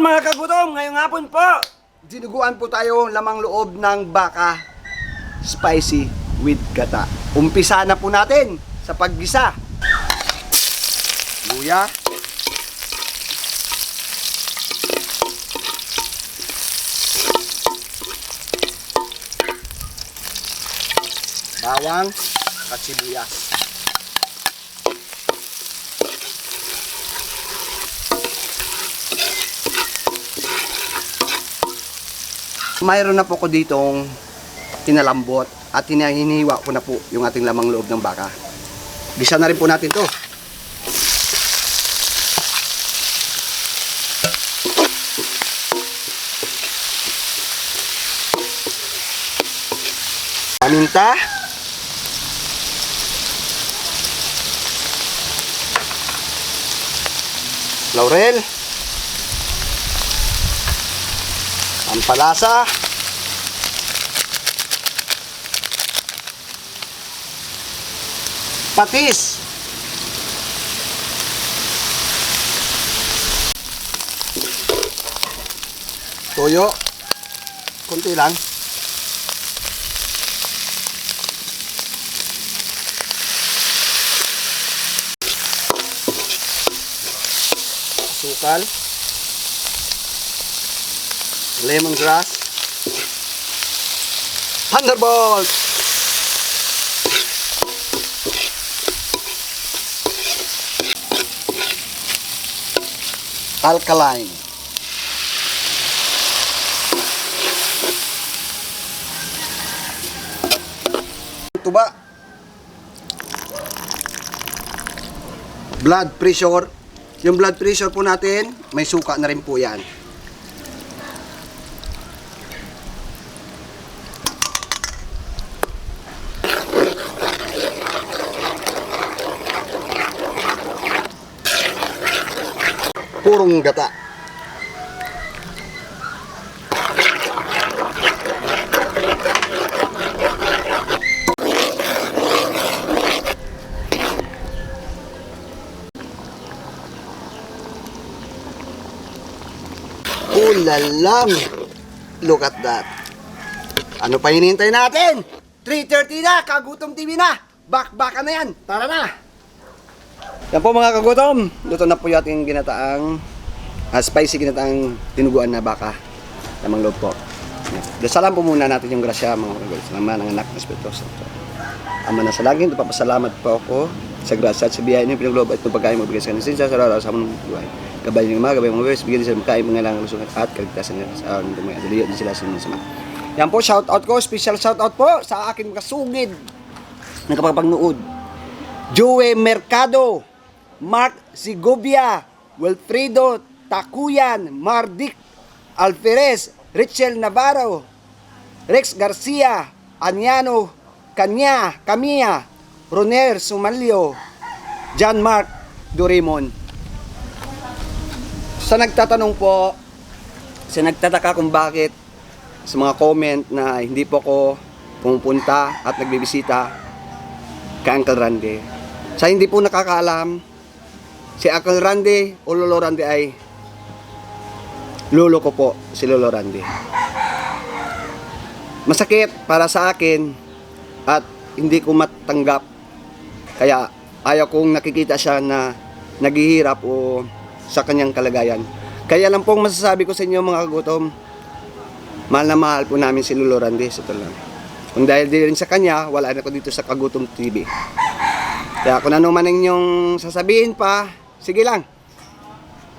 mga kagutom, ngayong hapon po, dinuguan po tayo lamang loob ng baka, spicy with gata. Umpisa na po natin sa paggisa. Luya. Bawang at sibuyas. Mayroon na po ko ditong tinalambot at hinihiniwa ko na po yung ating lamang loob ng baka. Gisa na rin po natin to. Paminta. Laurel. Pampalasa. Patis. Toyo. Kunti lang. Asukal. Lemongrass. Thunderbolt. Alkaline. Tuba. Blood pressure. Yung blood pressure po natin, may suka na rin po yan. Purong gata. Ulalang! Look at that. Ano pa hinihintay natin? 3:30 na! Kagutom TV na! Bakbakan na yan! Tara na! Yan po mga kagutom, luto na po yung ating ginataang spicy ginataang tinuguan na baka lamang loob po. Dasalan po muna natin yung grasya mga kagutom. Salamat ng anak ng Espiritu Santo. Ama na sa langit, papasalamat po ako sa grasya at sa biyaya niyo pinaglob at itong pagkain magbigay sa kanila sa araw sa among buhay. Gabay ng mga gabay mga biyos, bigyan din sila magkain mga lang lusungan at kaligtasan nila sa aming dumay. Daliyo din sila sa mga sama. Yan po, shout out ko, special shout out po sa aking kasugid ng kapagpagnood. Joey Mercado, Mark Sigobia, Wilfredo Takuyan, Mardik Alferez, Richel Navarro, Rex Garcia, Anyano Kanya, Camilla, Roner Sumalio, John Mark Dorimon. Sa nagtatanong po, sa nagtataka kung bakit sa mga comment na hindi po ako pumupunta at nagbibisita kay Uncle Randy. Sa hindi po nakakaalam, si Uncle Randy o Lolo Randy ay lolo ko po, si Lolo Randy. Masakit para sa akin at hindi ko matanggap. Kaya ayaw kong nakikita siya na naghihirap o sa kanyang kalagayan. Kaya lang pong masasabi ko sa inyo mga kagutom, mahal na mahal po namin si Lolo Randy sa tulang. Kung dahil din sa kanya, wala na ko dito sa Kagutom TV. Kaya kung ano man yung sasabihin pa, sige lang.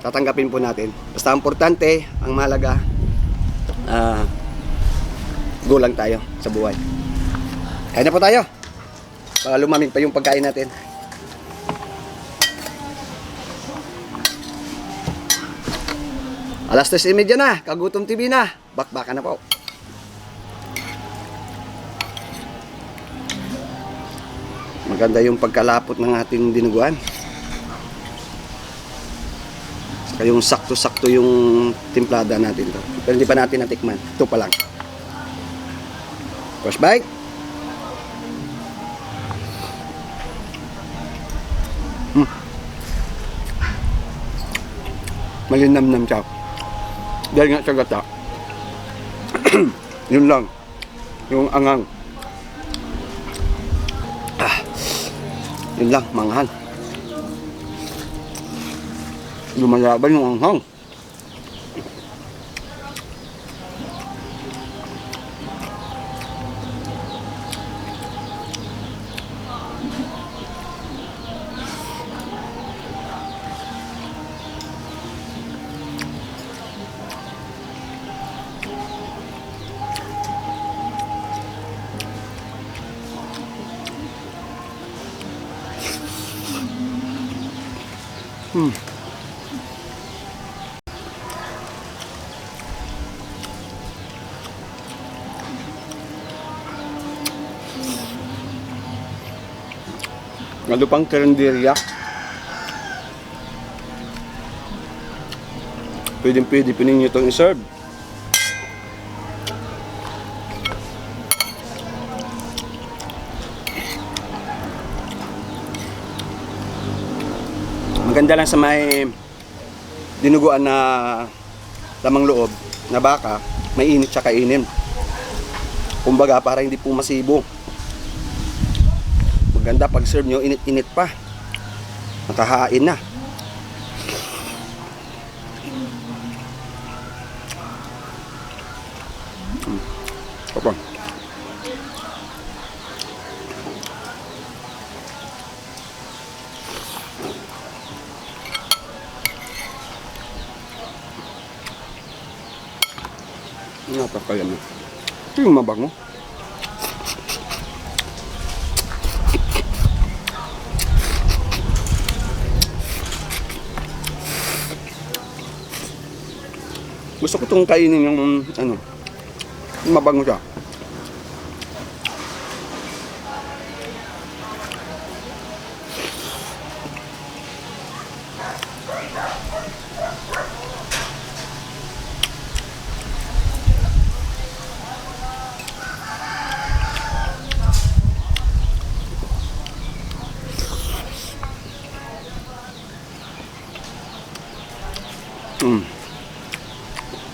Tatanggapin po natin. Basta importante, ang mahalaga, gulang tayo sa buhay. Kaya na po tayo. Para lumamig pa yung pagkain natin. Alas 3:30 na, Kagutom TV na. Bakbakan na po. Maganda yung pagkalapot ng ating dinuguan. Saka yung sakto-sakto yung timplada natin to. Pero hindi pa natin natikman. Ito pa lang. First bite. Malinamnam siya. Dahil nga sa gata. Yun lang. Yung angang. Yun lang, manghang. Lumalaban yung anghang. Lalo pang karinderya. Pwede pa ninyo itong iserve. Maganda lang sa may dinuguan na lamang loob na baka, may init siya kainin. Kumbaga para hindi po masibo. Maganda pag serve nyo, init-init pa. Nakahain na. Opo. Napakayam na. Ito yung mabango. Gusto ko itong kainin yung ano, yung mabango siya.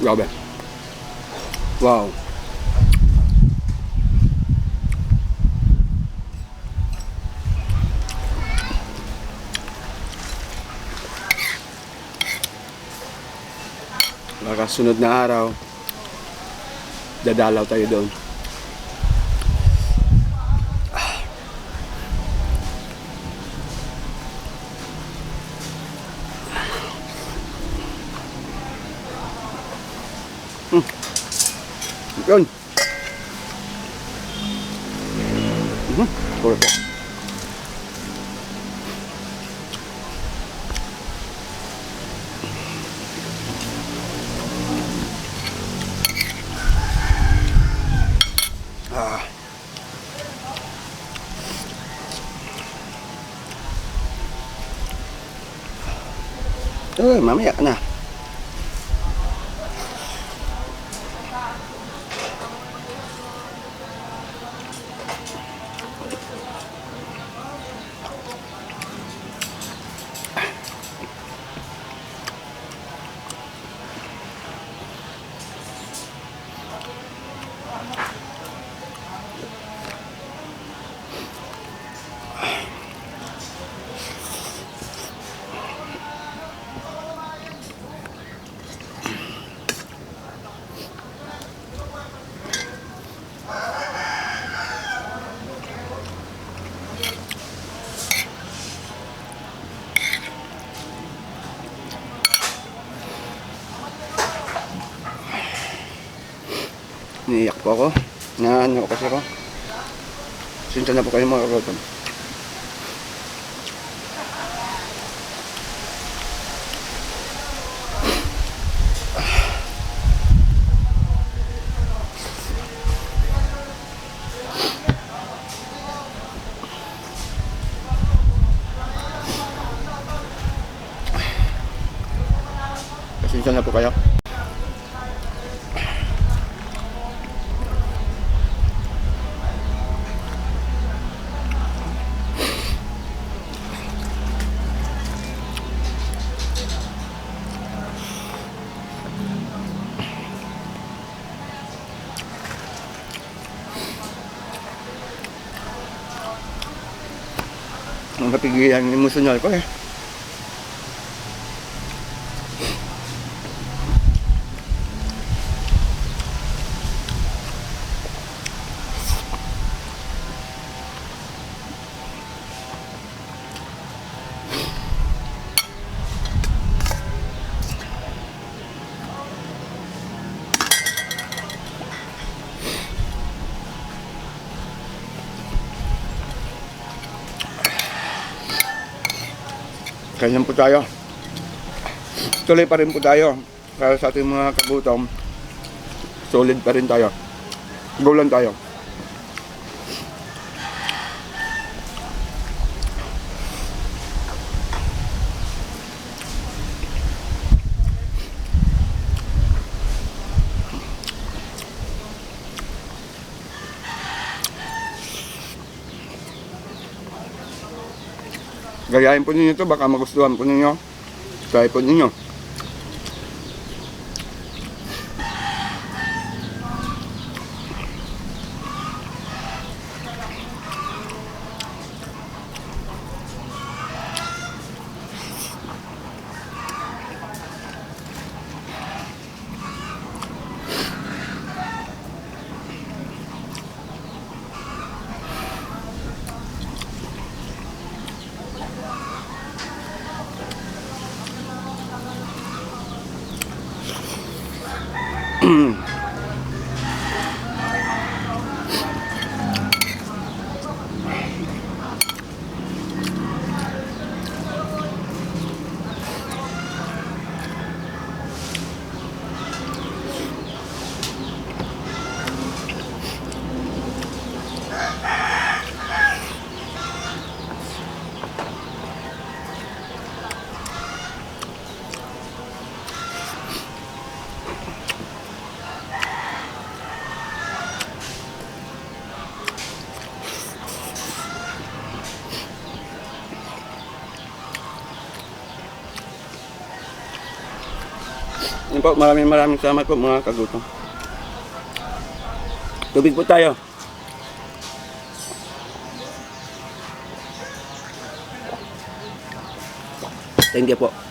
Grabe. Wow. Baka sunod na araw, dadalaw tayo doon. Yun. Perfect. Mamaya ka na. Niiyak po ako. Naano kasi ako. Sinta na po kayo mga karoton. Sinta na po kayo. Mapigilan yung emosyonal ko eh. Ganyan po tayo. Tuloy pa rin po tayo. Para sa ating mga kagutom, solid pa rin tayo. Go lang tayo. Gayahin po ninyo ito, baka magustuhan po ninyo. Try po ninyo. Yun po, maraming salamat po mga kagutom. Tubig po tayo. Thank you po.